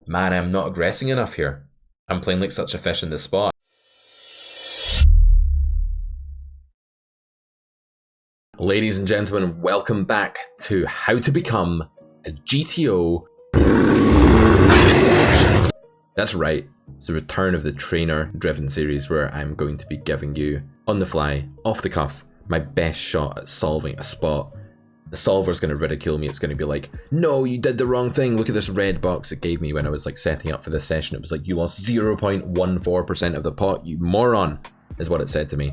Man, I'm not aggressing enough here. I'm playing like such a fish in this spot. Ladies and gentlemen, welcome back to How to Become a GTO. That's right, it's the return of the trainer-driven series where I'm going to be giving you, on the fly, off the cuff, my best shot at solving a spot. The solver's going to ridicule me. It's going to be like, no, you did the wrong thing. Look at this red box it gave me when I was like setting up for this session. It was like, you lost 0.14% of the pot, you moron, is what it said to me.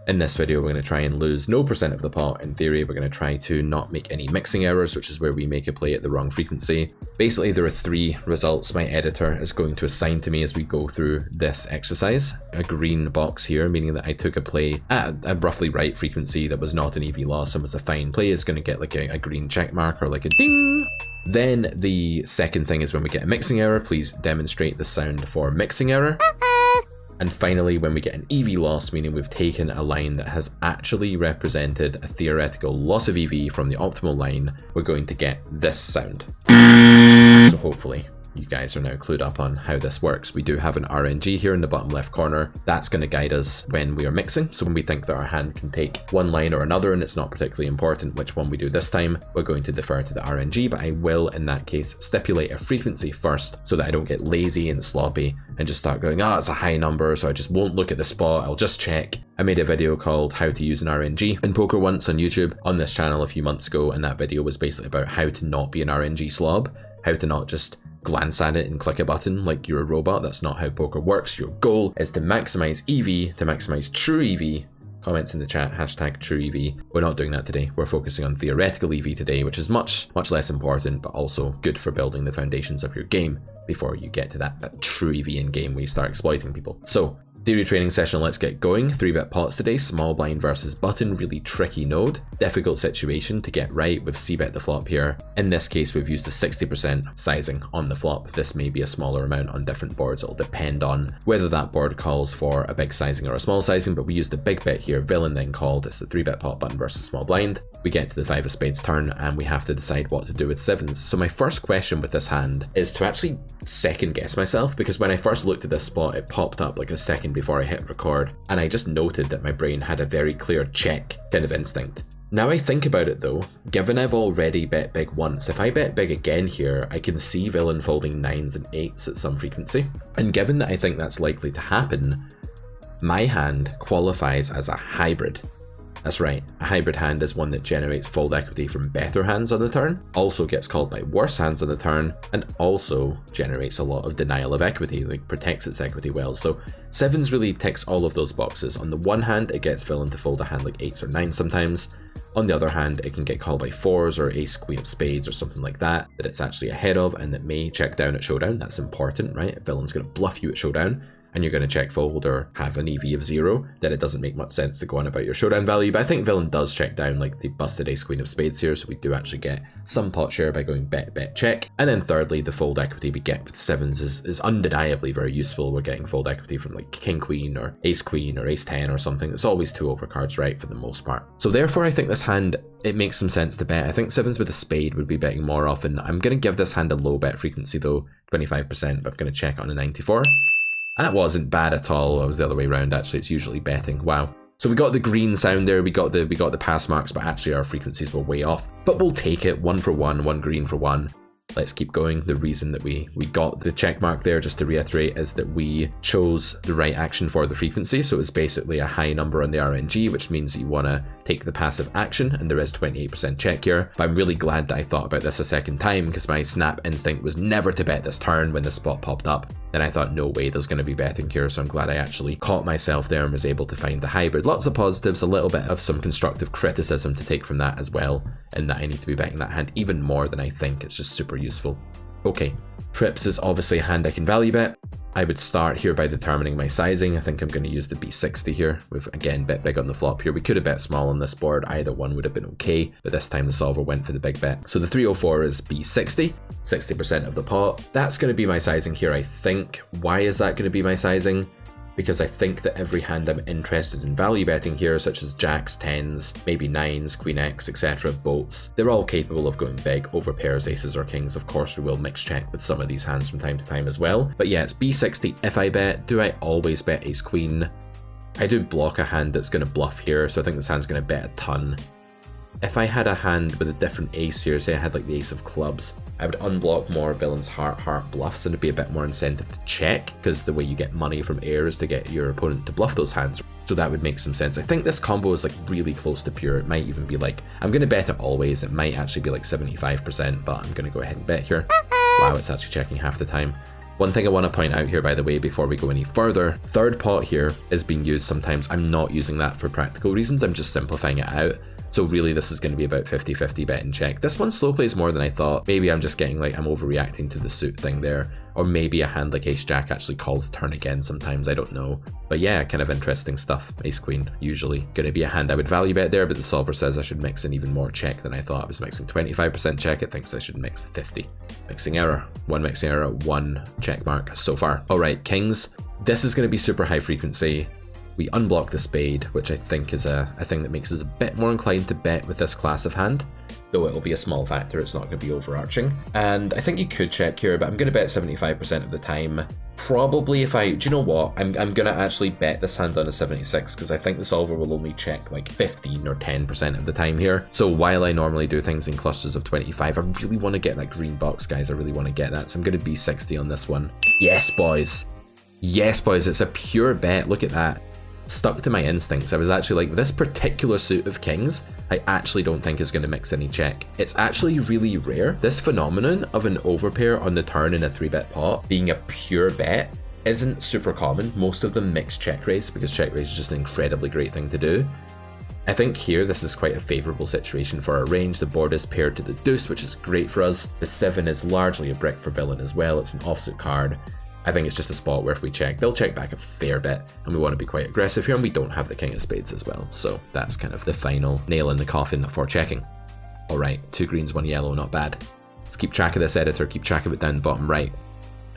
In this video, we're going to try and lose no percent of the pot. In theory, we're going to try to not make any mixing errors, which is where we make a play at the wrong frequency. Basically, there are 3 results my editor is going to assign to me as we go through this exercise. A green box here, meaning that I took a play at a roughly right frequency that was not an EV loss and was a fine play, is going to get like a green check mark or like a ding. Then the second thing is when we get a mixing error, please demonstrate the sound for mixing error. And finally, when we get an EV loss, meaning we've taken a line that has actually represented a theoretical loss of EV from the optimal line, we're going to get this sound. So hopefully you guys are now clued up on how this works. We do have an RNG here in the bottom left corner. That's going to guide us when we are mixing. So when we think that our hand can take one line or another and it's not particularly important which one we do this time, we're going to defer to the RNG, but I will in that case stipulate a frequency first so that I don't get lazy and sloppy and just start going, it's a high number, so I just won't look at the spot, I'll just check. I made a video called How to Use an RNG in poker once on YouTube on this channel a few months ago, and that video was basically about how to not be an RNG slob, how to not just glance at it and click a button like you're a robot. That's not how poker works. Your goal is to maximize EV, to maximize true EV. Comments in the chat, hashtag true EV. We're not doing that today. We're focusing on theoretical EV today, which is much less important, but also good for building the foundations of your game before you get to that true EV in game where you start exploiting people. So, theory training session, let's get going. 3-bet pots today, small blind versus button, really tricky node. Difficult situation to get right with c-bet the flop here. In this case, we've used a 60% sizing on the flop. This may be a smaller amount on different boards. It'll depend on whether that board calls for a big sizing or a small sizing, but we used a big bet here. Villain then called. It's the 3-bet pot button versus small blind. We get to the 5 of spades turn and we have to decide what to do with 7s. So my first question with this hand is to actually second guess myself, because when I first looked at this spot, it popped up like a second before I hit record, and I just noted that my brain had a very clear check kind of instinct. Now I think about it though, given I've already bet big once, if I bet big again here, I can see villain folding 9s and 8s at some frequency. And given that I think that's likely to happen, my hand qualifies as a hybrid. That's right, a hybrid hand is one that generates fold equity from better hands on the turn, also gets called by worse hands on the turn, and also generates a lot of denial of equity, like protects its equity well. So 7s really ticks all of those boxes. On the one hand, it gets villain to fold a hand like 8s or 9s sometimes. On the other hand, it can get called by 4s or ace queen of spades or something like that it's actually ahead of and that may check down at showdown. That's important, right? If villain's going to bluff you at showdown, and you're going to check fold or have an EV of 0, then it doesn't make much sense to go on about your showdown value. But I think villain does check down, like they busted ace queen of spades here, so we do actually get some pot share by going bet, bet, check. And then thirdly, the fold equity we get with 7s is undeniably very useful. We're getting fold equity from like king queen or ace 10 or something. It's always 2 overcards, right, for the most part. So therefore, I think this hand, it makes some sense to bet. I think 7s with a spade would be betting more often. I'm going to give this hand a low bet frequency though, 25%, but I'm going to check on a 94. That wasn't bad at all. It was the other way around, actually. It's usually betting. Wow. So we got the green sound there, we got the pass marks, but actually our frequencies were way off. But we'll take it, 1 for 1, 1 green for 1. Let's keep going. The reason that we got the check mark there, just to reiterate, is that we chose the right action for the frequency. So it's basically a high number on the RNG, which means you want to take the passive action, and there is 28% check here. But I'm really glad that I thought about this a second time, because my snap instinct was never to bet this turn when the spot popped up. Then I thought, no way, there's going to be betting here, so I'm glad I actually caught myself there and was able to find the hybrid. Lots of positives, a little bit of some constructive criticism to take from that as well, and that I need to be betting that hand even more than I think. It's just super useful. Okay, trips is obviously a hand I can value bet. I would start here by determining my sizing. I think I'm going to use the B60 here with, again, bet big on the flop here. We could have bet small on this board. Either one would have been okay, but this time the solver went for the big bet. So the 304 is B60, 60% of the pot. That's going to be my sizing here, I think. Why is that going to be my sizing? because I think that every hand I'm interested in value betting here, such as jacks, tens, maybe nines, queen x, etc., bolts, they're all capable of going big over pairs, aces or kings. Of course, we will mix check with some of these hands from time to time as well. But yeah, it's b60 if I bet. Do I always bet ace queen? I do block a hand that's going to bluff here, so I think this hand's going to bet a ton. If I had a hand with a different ace here, say I had like the ace of clubs, I would unblock more villain's heart bluffs and it'd be a bit more incentive to check, because the way you get money from air is to get your opponent to bluff those hands. So that would make some sense. I think this combo is like really close to pure. It might even be like, I'm going to bet it always. It might actually be like 75%, but I'm going to go ahead and bet here. Wow, it's actually checking half the time. One thing I want to point out here, by the way, before we go any further, third pot here is being used sometimes. I'm not using that for practical reasons. I'm just simplifying it out. So really this is going to be about 50-50 bet and check. This one slow plays more than I thought. Maybe I'm just getting like, I'm overreacting to the suit thing there. Or maybe a hand like ace jack actually calls the turn again sometimes, I don't know. But yeah, kind of interesting stuff. Ace queen, usually going to be a hand I would value bet there, but the solver says I should mix in even more check than I thought. I was mixing 25% check, it thinks I should mix 50. Mixing error, one check mark so far. All right, kings. This is going to be super high frequency. We unblock the spade, which I think is a thing that makes us a bit more inclined to bet with this class of hand. Though it'll be a small factor, it's not going to be overarching. And I think you could check here, but I'm going to bet 75% of the time. Probably if I, do you know what? I'm going to actually bet this hand on a 76, because I think the solver will only check like 15 or 10% of the time here. So while I normally do things in clusters of 25, I really want to get that green box, guys. I really want to get that. So I'm going to be 60 on this one. Yes, boys. Yes, boys. It's a pure bet. Look at that. Stuck to my instincts. I was actually like, this particular suit of kings, I actually don't think is going to mix any check. It's actually really rare. This phenomenon of an overpair on the turn in a 3-bet pot being a pure bet isn't super common. Most of them mix check raise, because check raise is just an incredibly great thing to do. I think here this is quite a favourable situation for our range. The board is paired to the deuce, which is great for us. The 7 is largely a brick for villain as well. It's an offsuit card. I think it's just a spot where if we check, they'll check back a fair bit, and we want to be quite aggressive here, and we don't have the king of spades as well. So that's kind of the final nail in the coffin for checking. All right, 2 greens, 1 yellow, not bad. Let's keep track of this, editor, keep track of it down the bottom right.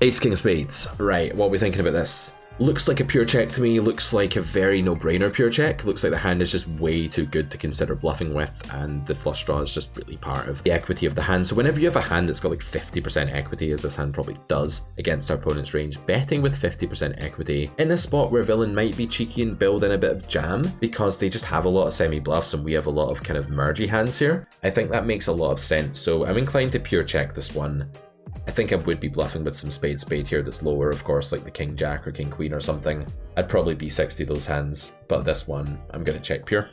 Ace, king of spades. Right, what are we thinking about this? Looks like a pure check to me, looks like a very no-brainer pure check. Looks like the hand is just way too good to consider bluffing with, and the flush draw is just really part of the equity of the hand. So whenever you have a hand that's got like 50% equity, as this hand probably does against our opponent's range, betting with 50% equity in a spot where villain might be cheeky and build in a bit of jam, because they just have a lot of semi-bluffs and we have a lot of kind of mergy hands here, I think that makes a lot of sense. So I'm inclined to pure check this one. I think I would be bluffing with some spade here that's lower, of course, like the king jack or king queen or something. I'd probably be 60 those hands, but this one I'm going to check pure.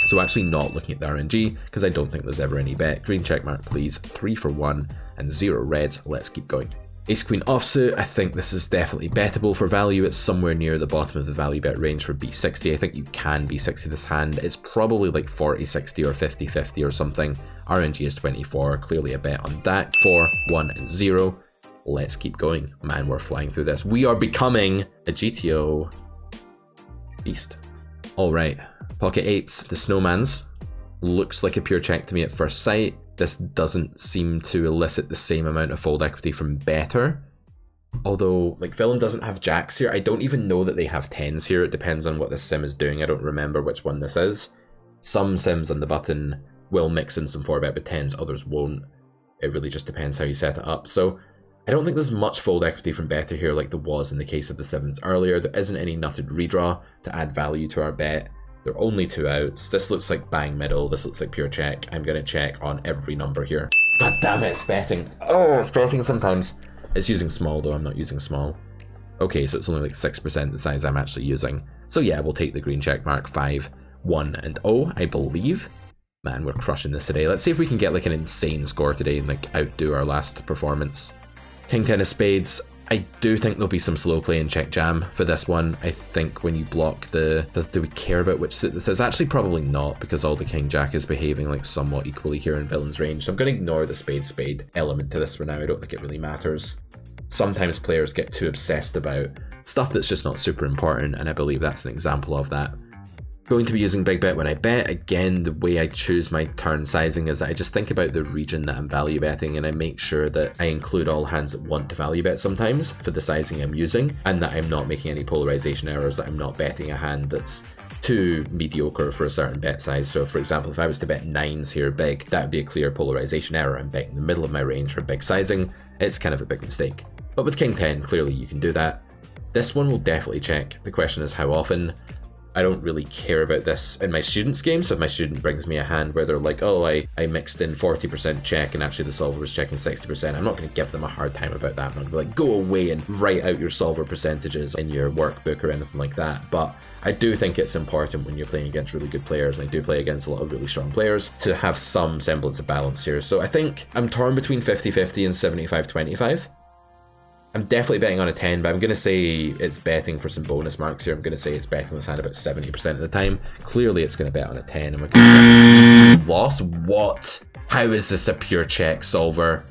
So actually not looking at the RNG, because I don't think there's ever any bet. Green check mark please, 3 for 1 and 0 reds. Let's keep going. Ace queen offsuit, I think this is definitely bettable for value. It's somewhere near the bottom of the value bet range for B60. I think you can B60 this hand. It's probably like 40-60 or 50-50 or something. RNG is 24, clearly a bet on that. 4, 1 and 0. Let's keep going. Man, we're flying through this. We are becoming a GTO beast. All right, pocket 8s, the snowmans. Looks like a pure check to me at first sight. This doesn't seem to elicit the same amount of fold equity from better. Although, like, villain doesn't have jacks here. I don't even know that they have 10s here. It depends on what this sim is doing. I don't remember which one this is. Some sims on the button will mix in some 4-bet with 10s, others won't. It really just depends how you set it up. So I don't think there's much fold equity from better here like there was in the case of the 7s earlier. There isn't any nutted redraw to add value to our bet. There are only 2 outs. This looks like bang middle. This looks like pure check. I'm going to check on every number here. God damn it, it's betting. Oh, it's betting sometimes. It's using small though, I'm not using small. Okay, so it's only like 6% the size I'm actually using. So yeah, we'll take the green check mark. 5, 1 and 0, I believe. Man, we're crushing this today. Let's see if we can get like an insane score today and like outdo our last performance. King 10 of spades. I do think there'll be some slow play and check jam for this one. I think when you block the... do we care about which suit this is? Actually, probably not, because all the king jack is behaving like somewhat equally here in villain's range. So I'm going to ignore the spade element to this for now. I don't think it really matters. Sometimes players get too obsessed about stuff that's just not super important, and I believe that's an example of that. Going to be using big bet when I bet. Again, the way I choose my turn sizing is that I just think about the region that I'm value betting, and I make sure that I include all hands that want to value bet sometimes for the sizing I'm using, and that I'm not making any polarization errors, that I'm not betting a hand that's too mediocre for a certain bet size. So for example, if I was to bet 9s here big, that would be a clear polarization error. I'm betting the middle of my range for big sizing. It's kind of a big mistake. But with king 10, clearly you can do that. This one will definitely check. The question is how often. I don't really care about this in my student's game, so if my student brings me a hand where they're like, oh, I mixed in 40% check and actually the solver was checking 60%, I'm not going to give them a hard time about that. I'm not going to be like, go away and write out your solver percentages in your workbook or anything like that. But I do think it's important when you're playing against really good players, and I do play against a lot of really strong players, to have some semblance of balance here. So I think I'm torn between 50-50 and 75-25. I'm definitely betting on a 10, but I'm going to say it's betting for some bonus marks here. I'm going to say it's betting this hand about 70% of the time. Clearly it's going to bet on a 10. And we're going to loss? What? How is this a pure check solver?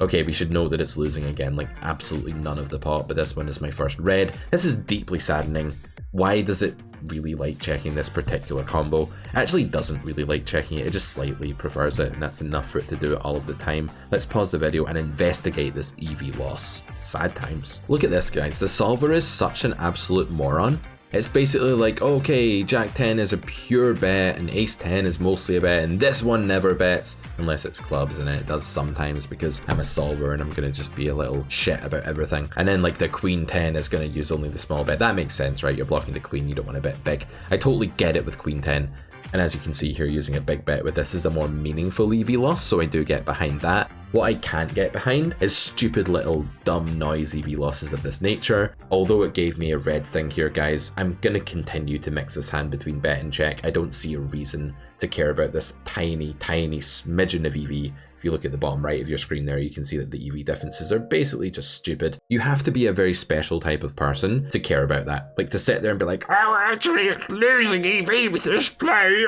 Okay, we should know that it's losing again, like absolutely none of the pot, but this one is my first red. This is deeply saddening. Why does it really like checking this particular combo? It actually doesn't really like checking it, it just slightly prefers it, and that's enough for it to do it all of the time. Let's pause the video and investigate this EV loss. Sad times. Look at this, guys. The solver is such an absolute moron. It's basically like, okay, Jack 10 is a pure bet and Ace 10 is mostly a bet, and this one never bets unless it's clubs, and it does sometimes because I'm a solver and I'm gonna just be a little shit about everything. And then like the Queen 10 is gonna use only the small bet. That makes sense, right? You're blocking the Queen, you don't want to bet big. I totally get it with Queen 10. And as you can see here, using a big bet with this is a more meaningful EV loss, so I do get behind that. What I can't get behind is stupid little dumb noise EV losses of this nature. Although it gave me a red thing here, guys, I'm gonna continue to mix this hand between bet and check. I don't see a reason to care about this tiny smidgen of EV. If you look at the bottom right of your screen there, you can see that the EV differences are basically just stupid. You have to be a very special type of person to care about that. Like to sit there and be like, oh, actually it's losing EV with this play.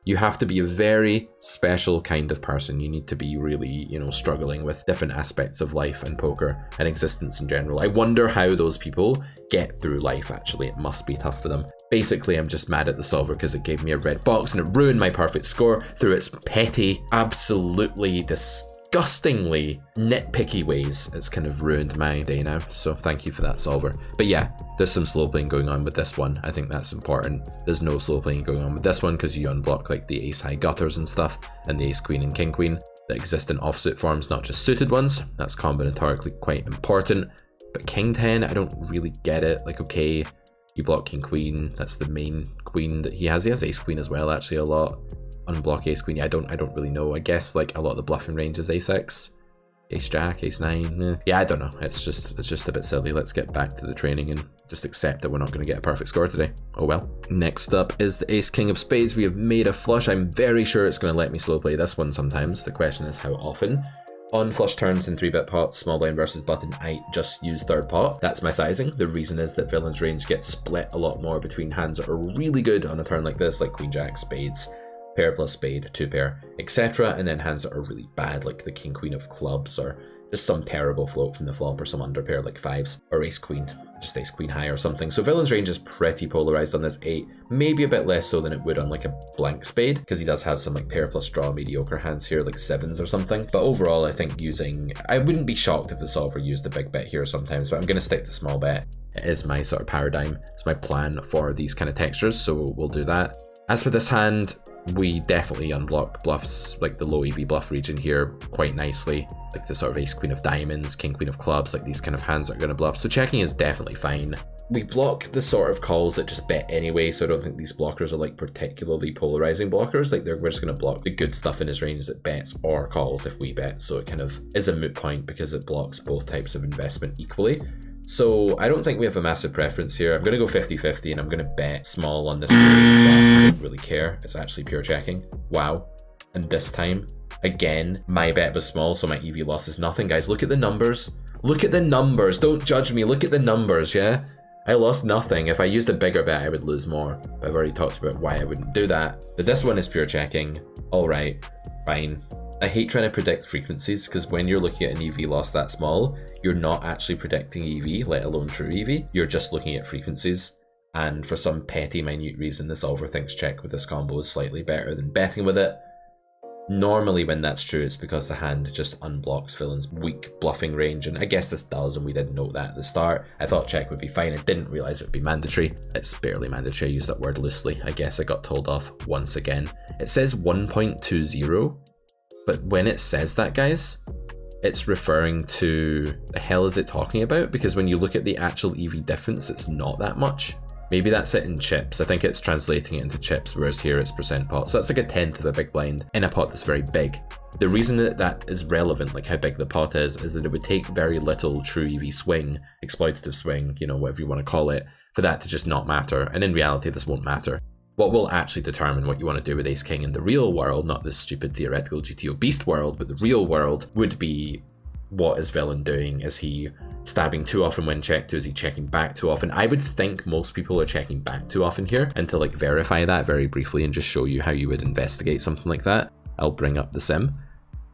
You have to be a very special kind of person. You need to be really, struggling with different aspects of life and poker and existence in general. I wonder how those people get through life, actually. It must be tough for them. Basically, I'm just mad at the solver because it gave me a red box and it ruined my perfect score through its petty, absolutely disgustingly nitpicky ways. It's kind of ruined my day now, so thank you for that, solver. But yeah, there's some slow playing going on with this one. I think that's important. There's no slow playing going on with this one because you unblock like the ace high gutters and stuff, and the ace queen and king queen that exist in offsuit forms, not just suited ones. That's combinatorically quite important. But king 10, I don't really get it. Like, okay, you block king queen, that's the main queen that he has. He has ace queen as well, actually, a lot. Unblock ace queen, yeah, I don't really know. I guess like a lot of the bluffing range is ace x, ace jack, ace 9. Yeah, I don't know. It's just a bit silly. Let's get back to the training and just accept that we're not going to get a perfect score today. Oh well. Next up is the ace king of spades. We have made a flush. I'm very sure it's going to let me slow play this one sometimes. The question is how often. On flush turns in 3-bet pots, small blind versus button, I just use third pot. That's my sizing. The reason is that villain's range gets split a lot more between hands that are really good on a turn like this, like queen jack, spades, pair plus spade, 2-pair, etc. And then hands that are really bad, like the king queen of clubs, or just some terrible float from the flop, or some underpair like 5s, or ace queen, just ace queen high or something. So villain's range is pretty polarized on this 8, maybe a bit less so than it would on like a blank spade, because he does have some like pair plus draw mediocre hands here, like 7s or something. But overall, I think I wouldn't be shocked if the solver used a big bet here sometimes, but I'm going to stick to small bet. It is my sort of paradigm. It's my plan for these kind of textures, so we'll do that. As for this hand, we definitely unblock bluffs, like the low EV bluff region here quite nicely, like the sort of ace queen of diamonds, king queen of clubs, like these kind of hands are going to bluff. So checking is definitely fine. We block the sort of calls that just bet anyway, so I don't think these blockers are like particularly polarizing blockers. Like we're just going to block the good stuff in his range that bets or calls if we bet. So it kind of is a moot point because it blocks both types of investment equally. So I don't think we have a massive preference here. I'm going to go 50-50 and I'm going to bet small on this range, but I don't really care. It's actually pure checking. Wow. And this time, again, my bet was small, so my EV loss is nothing. Guys, look at the numbers. Look at the numbers. Don't judge me. Look at the numbers, yeah? I lost nothing. If I used a bigger bet, I would lose more. I've already talked about why I wouldn't do that. But this one is pure checking. All right, fine. I hate trying to predict frequencies because when you're looking at an EV loss that small, you're not actually predicting EV, let alone true EV. You're just looking at frequencies. and for some petty minute reason the solver thinks check with this combo is slightly better than betting with it. Normally when that's true, it's because the hand just unblocks villain's weak bluffing range, and I guess this does, and we didn't note that at the start. I thought check would be fine, I didn't realise it would be mandatory. It's barely mandatory, I use that word loosely. I guess I got told off once again. It says 1.20, but when it says that, guys, it's referring to, the hell is it talking about? Because when you look at the actual EV difference, it's not that much. Maybe that's it in chips. I think it's translating it into chips, whereas here it's percent pot. So that's like a tenth of a big blind in a pot that's very big. The reason that that is relevant, like how big the pot is that it would take very little true EV swing, exploitative swing, you know, whatever you want to call it, for that to just not matter. And in reality, this won't matter. What will actually determine what you want to do with Ace King in the real world, not the stupid theoretical GTO beast world, but the real world, would be what is villain doing? Is he stabbing too often when checked? Is he checking back too often? I would think most people are checking back too often here, and to like verify that very briefly and just show you how you would investigate something like that, I'll bring up the sim.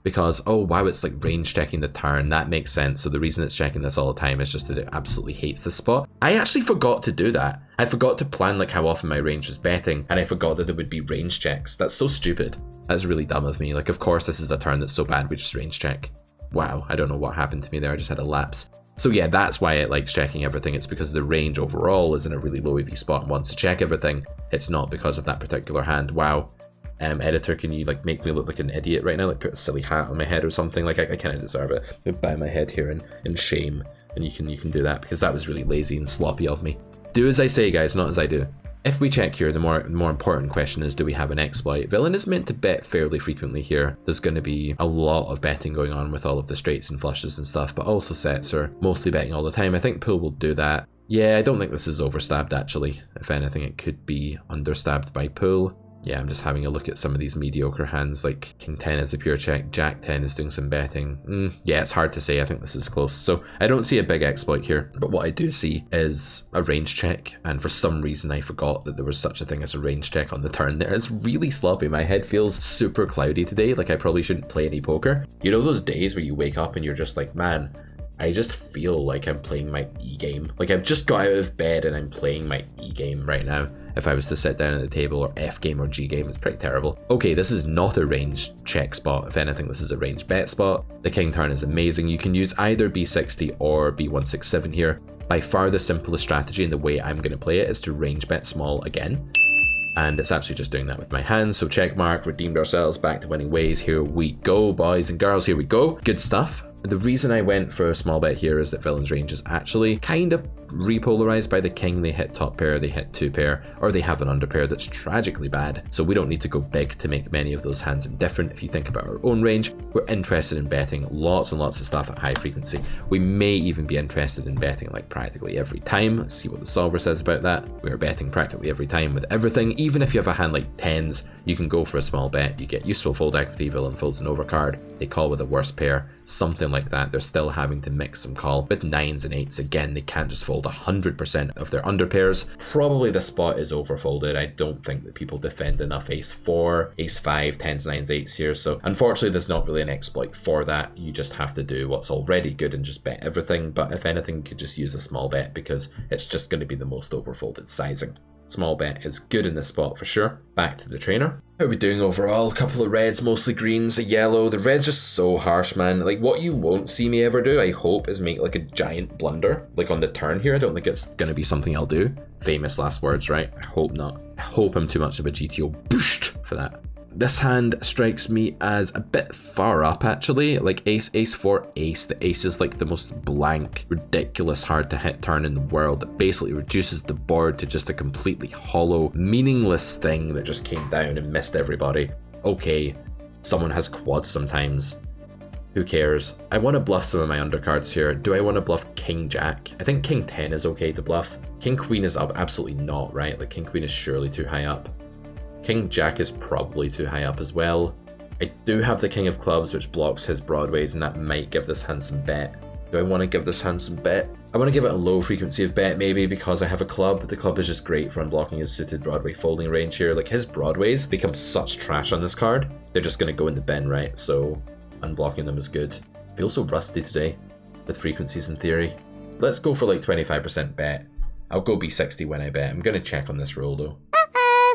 Because, oh wow, it's like range checking the turn, that makes sense. So the reason it's checking this all the time is just that it absolutely hates this spot. I actually forgot to do that. I forgot to plan like how often my range was betting, and I forgot that there would be range checks. That's so stupid. That's really dumb of me. Like, of course this is a turn that's so bad we just range check. Wow, I don't know what happened to me there, I just had a lapse. So yeah, that's why it likes checking everything. It's because the range overall is in a really low EV spot and wants to check everything. It's not because of that particular hand. Wow. Editor, can you like make me look like an idiot right now? Like put a silly hat on my head or something? Like I kind of deserve it. I bow my head here in shame, and you can do that because that was really lazy and sloppy of me. Do as I say, guys, not as I do. If we check here, the more important question is, do we have an exploit? Villain is meant to bet fairly frequently here. There's going to be a lot of betting going on with all of the straights and flushes and stuff, but also sets are mostly betting all the time. I think pool will do that. Yeah, I don't think this is overstabbed actually. If anything, it could be understabbed by pool. Yeah, I'm just having a look at some of these mediocre hands, like King 10 is a pure check, Jack 10 is doing some betting. Yeah, it's hard to say, I think this is close. So I don't see a big exploit here, but what I do see is a range check, and for some reason I forgot that there was such a thing as a range check on the turn there. It's really sloppy, my head feels super cloudy today, like I probably shouldn't play any poker. You know those days where you wake up and you're just like, man, I just feel like I'm playing my E-game. Like I've just got out of bed and I'm playing my E-game right now. If I was to sit down at the table, or F-game or G-game, it's pretty terrible. Okay, this is not a range check spot. If anything, this is a range bet spot. The king turn is amazing. You can use either B60 or B167 here. By far the simplest strategy, and the way I'm going to play it, is to range bet small again. And it's actually just doing that with my hands. So check mark, redeemed ourselves, back to winning ways. Here we go, boys and girls, here we go. Good stuff. The reason I went for a small bet here is that villain's range is actually kind of repolarized by the king. They hit top pair, they hit two pair, or they have an under pair that's tragically bad. So we don't need to go big to make many of those hands indifferent. If you think about our own range, we're interested in betting lots and lots of stuff at high frequency. We may even be interested in betting like practically every time. Let's see what the solver says about that. We're betting practically every time with everything. Even if you have a hand like tens, you can go for a small bet. You get useful fold equity, villain folds an overcard. They call with a worst pair, something like that. They're still having to mix some call. With nines and eights, again, they can't just fold 100% of their under pairs. Probably the spot is overfolded. I don't think that people defend enough ace 4, ace 5, 10s, 9s, 8s here. So unfortunately, there's not really an exploit for that. You just have to do what's already good and just bet everything. But if anything, you could just use a small bet because it's just going to be the most overfolded sizing. Small bet is good in this spot for sure. Back to the trainer. How are we doing overall? A couple of reds, mostly greens, a yellow. The red's just so harsh, man. Like what you won't see me ever do, I hope, is make like a giant blunder. Like on the turn here, I don't think it's gonna be something I'll do. Famous last words, right? I hope not. I hope I'm too much of a GTO boost for that. This hand strikes me as a bit far up actually, like ace, ace 4, ace. The ace is like the most blank, ridiculous hard to hit turn in the world that basically reduces the board to just a completely hollow, meaningless thing that just came down and missed everybody. Okay, someone has quads sometimes. Who cares? I want to bluff some of my undercards here. Do I want to bluff king jack? I think king 10 is okay to bluff. King queen is up, absolutely not, right? Like king queen is surely too high up. King Jack is probably too high up as well. I do have the King of Clubs, which blocks his broadways, and that might give this hand some bet. Do I want to give this hand some bet? I want to give it a low frequency of bet, maybe, because I have a club. The club is just great for unblocking his suited Broadway folding range here. Like, his broadways become such trash on this card. They're just going to go in the bin, right? So, unblocking them is good. I feel so rusty today with frequencies in theory. Let's go for like 25% bet. I'll go B60 when I bet. I'm going to check on this roll though.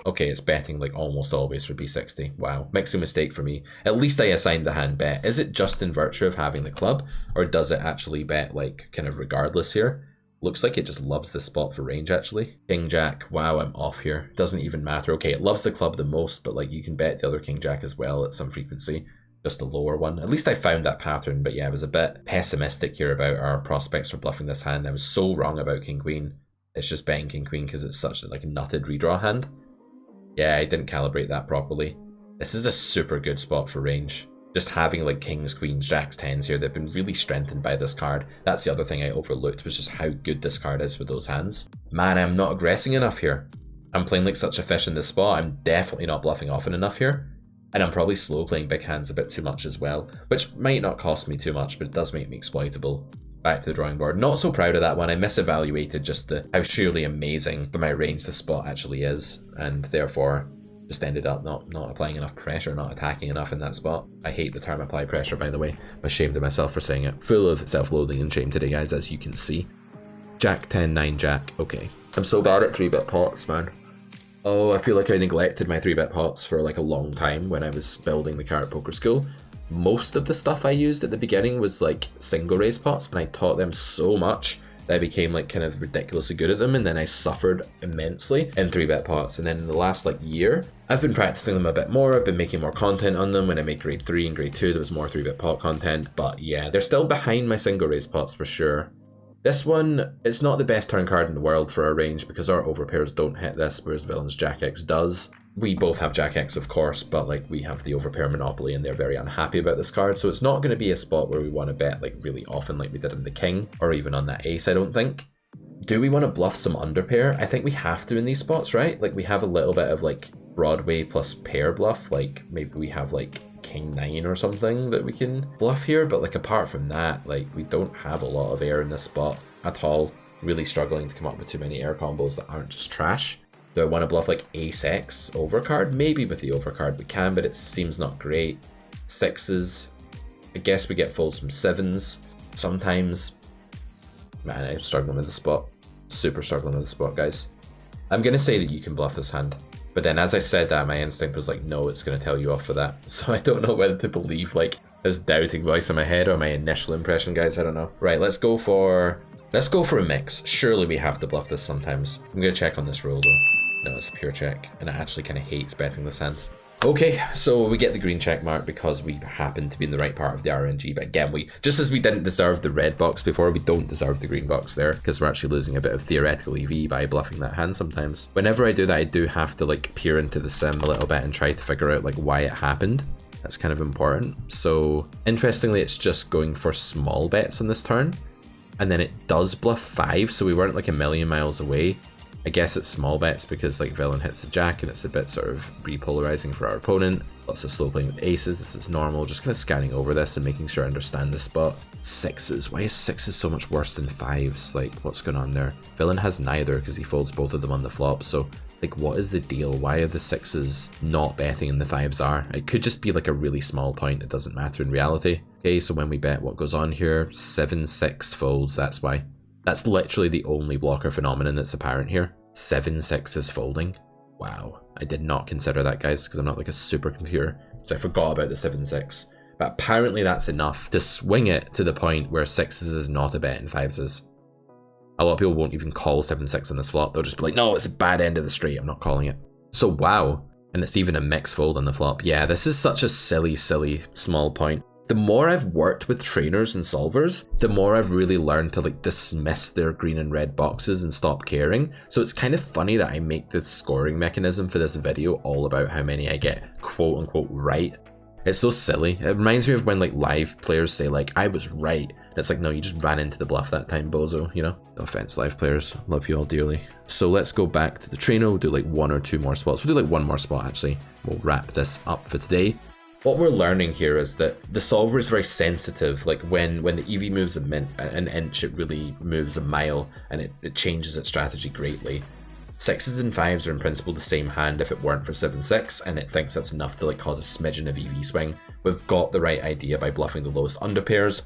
Okay, it's betting like almost always for B60. Wow, makes a mistake for me. At least I assigned the hand bet. Is it just in virtue of having the club, or does it actually bet like kind of regardless here? Looks like it just loves this spot for range actually. King Jack, wow, I'm off here. Doesn't even matter. Okay, it loves the club the most, but like you can bet the other King Jack as well at some frequency. Just a lower one. At least I found that pattern, but yeah, I was a bit pessimistic here about our prospects for bluffing this hand. I was so wrong about King Queen. It's just betting King Queen because it's such like a nutted redraw hand. Yeah, I didn't calibrate that properly. This is a super good spot for range. Just having like kings, queens, jacks, tens here, they've been really strengthened by this card. That's the other thing I overlooked, was just how good this card is for those hands. Man, I'm not aggressing enough here. I'm playing like such a fish in this spot. I'm definitely not bluffing often enough here. And I'm probably slow playing big hands a bit too much as well, which might not cost me too much, but it does make me exploitable. Back to the drawing board. Not so proud of that one. I misevaluated just how surely amazing for my range this spot actually is, and therefore just ended up not applying enough pressure, not attacking enough in that spot. I hate the term apply pressure, by the way. I'm ashamed of myself for saying it. Full of self-loathing and shame today, guys, as you can see. Jack 10, 9 Jack. Okay. I'm so bad at 3-bet pots, man. Oh, I feel like I neglected my 3-bet pots for like a long time when I was building the Carrot Poker School. Most of the stuff I used at the beginning was like single raise pots, and I taught them so much that I became like kind of ridiculously good at them, and then I suffered immensely in 3-bet pots. And then in the last like year, I've been practicing them a bit more. I've been making more content on them. When I made grade 3 and grade 2, there was more 3-bet pot content, but yeah, they're still behind my single raise pots for sure. This one, it's not the best turn card in the world for our range because our overpairs don't hit this, whereas Villain's Jack X does. We both have Jack X, of course, but like we have the overpair monopoly and they're very unhappy about this card, so it's not going to be a spot where we want to bet like really often like we did on the king or even on that ace, I don't think. Do we want to bluff some underpair? I think we have to in these spots, right? Like we have a little bit of like Broadway plus pair bluff, like maybe we have like King 9 or something that we can bluff here, but like apart from that, like we don't have a lot of air in this spot at all. Really struggling to come up with too many air combos that aren't just trash. Do I want to bluff like ace X overcard? Maybe with the overcard we can, but it seems not great. Sixes, I guess we get folds from sevens sometimes. Man, I'm struggling with the spot. Super struggling with the spot, guys. I'm going to say that you can bluff this hand. But then as I said that, my instinct was like, no, it's going to tell you off for that. So I don't know whether to believe like this doubting voice in my head or my initial impression, guys. I don't know. Right, let's go for a mix. Surely we have to bluff this sometimes. I'm going to check on this roll though. No, it's a pure check, and I actually kind of hate betting this hand. Okay, so we get the green check mark because we happen to be in the right part of the RNG, but again, just as we didn't deserve the red box before, we don't deserve the green box there, because we're actually losing a bit of theoretical EV by bluffing that hand sometimes. Whenever I do that, I do have to like peer into the sim a little bit and try to figure out like why it happened. That's kind of important. So interestingly, it's just going for small bets on this turn, and then it does bluff 5, so we weren't like a million miles away. I guess it's small bets because like villain hits the jack and it's a bit sort of repolarizing for our opponent. Lots of slow playing with aces. This is normal. Just kind of scanning over this and making sure I understand the spot. Sixes. Why is sixes so much worse than fives? Like, what's going on there? Villain has neither because he folds both of them on the flop. So like, what is the deal? Why are the sixes not betting and the fives are? It could just be like a really small point. It doesn't matter in reality. Okay, so when we bet, what goes on here? 7-6 folds. That's why. That's literally the only blocker phenomenon that's apparent here. 7-6 is folding. Wow. I did not consider that, guys, because I'm not like a supercomputer. So I forgot about the 7-6. But apparently that's enough to swing it to the point where sixes is not a bet and fives is. A lot of people won't even call 7-6 on this flop. They'll just be like, no, it's a bad end of the street. I'm not calling it. So wow. And it's even a mixed fold on the flop. Yeah, this is such a silly, silly small point. The more I've worked with trainers and solvers, the more I've really learned to like dismiss their green and red boxes and stop caring. So it's kind of funny that I make this scoring mechanism for this video all about how many I get quote unquote right. It's so silly. It reminds me of when like live players say like, I was right. And it's like, no, you just ran into the bluff that time, bozo, you know? No offense, live players. Love you all dearly. So let's go back to the trainer. We'll do like 1 or 2 more spots. We'll do like 1 more spot actually. We'll wrap this up for today. What we're learning here is that the solver is very sensitive. Like when the EV moves an inch, it really moves a mile, and it changes its strategy greatly. Sixes and fives are in principle the same hand if it weren't for 7-6, and it thinks that's enough to like cause a smidgen of EV swing. We've got the right idea by bluffing the lowest underpairs.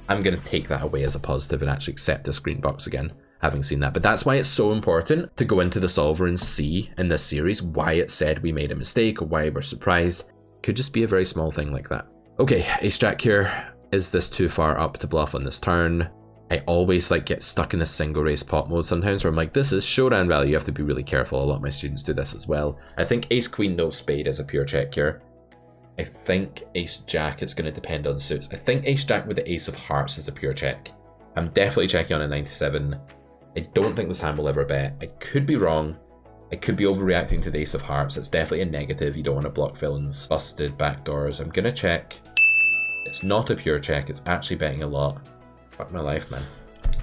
I'm going to take that away as a positive and actually accept this green box again. having seen that. But that's why it's so important to go into the solver and see in this series why it said we made a mistake or why we're surprised. Could just be a very small thing like that. Okay, ace jack here. Is this too far up to bluff on this turn? I always like get stuck in this single raise pot mode sometimes where I'm like, this is showdown value. You have to be really careful. A lot of my students do this as well. I think ace queen no spade is a pure check here. I think ace jack, it's going to depend on suits. I think ace jack with the ace of hearts is a pure check. I'm definitely checking on a 97. I don't think this hand will ever bet. I could be wrong. I could be overreacting to the ace of hearts. It's definitely a negative. You don't want to block villains. Busted backdoors. I'm going to check. It's not a pure check. It's actually betting a lot. Fuck my life, man.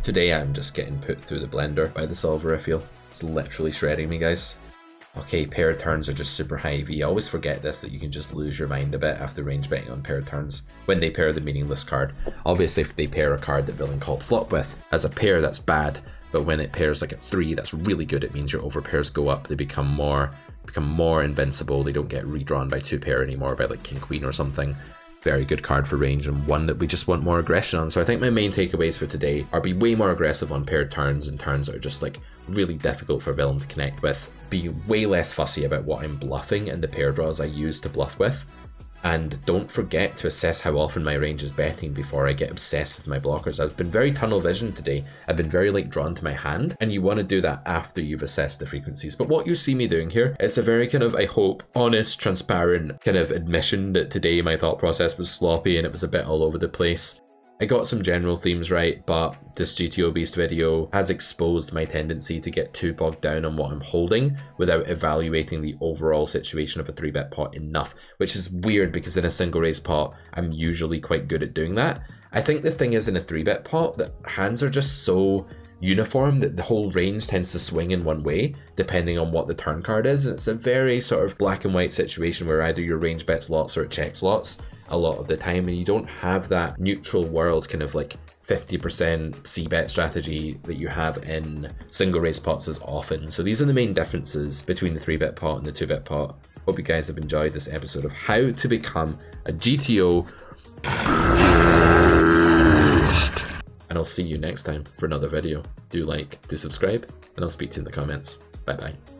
Today I'm just getting put through the blender by the solver, I feel. It's literally shredding me, guys. Okay, paired turns are just super high EV. I always forget this, that you can just lose your mind a bit after range betting on paired turns when they pair the meaningless card. Obviously, if they pair a card that villain called flop with, as a pair, that's bad. But when it pairs like a 3, that's really good. It means your overpairs go up. They become more invincible. They don't get redrawn by 2 pair anymore, by like king queen or something. Very good card for range, and one that we just want more aggression on. So I think my main takeaways for today are be way more aggressive on paired turns and turns that are just like really difficult for villain to connect with. Be way less fussy about what I'm bluffing and the pair draws I use to bluff with. And don't forget to assess how often my range is betting before I get obsessed with my blockers. I've been very tunnel vision today. I've been very like drawn to my hand, and you want to do that after you've assessed the frequencies. But what you see me doing here, it's a very kind of, I hope, honest, transparent kind of admission that today my thought process was sloppy and it was a bit all over the place. I got some general themes right, but this GTO Beast video has exposed my tendency to get too bogged down on what I'm holding without evaluating the overall situation of a 3-bet pot enough, which is weird because in a single raise pot, I'm usually quite good at doing that. I think the thing is in a 3-bet pot that hands are just so uniform that the whole range tends to swing in one way depending on what the turn card is, and it's a very sort of black and white situation where either your range bets lots or it checks lots a lot of the time, and you don't have that neutral world kind of like 50% c-bet strategy that you have in single raise pots as often. So these are the main differences between the 3-bet pot and the 2-bet pot. Hope you guys have enjoyed this episode of how to become a GTO beast. And I'll see you next time for another video. Do like, do subscribe, and I'll speak to you in the comments. Bye bye.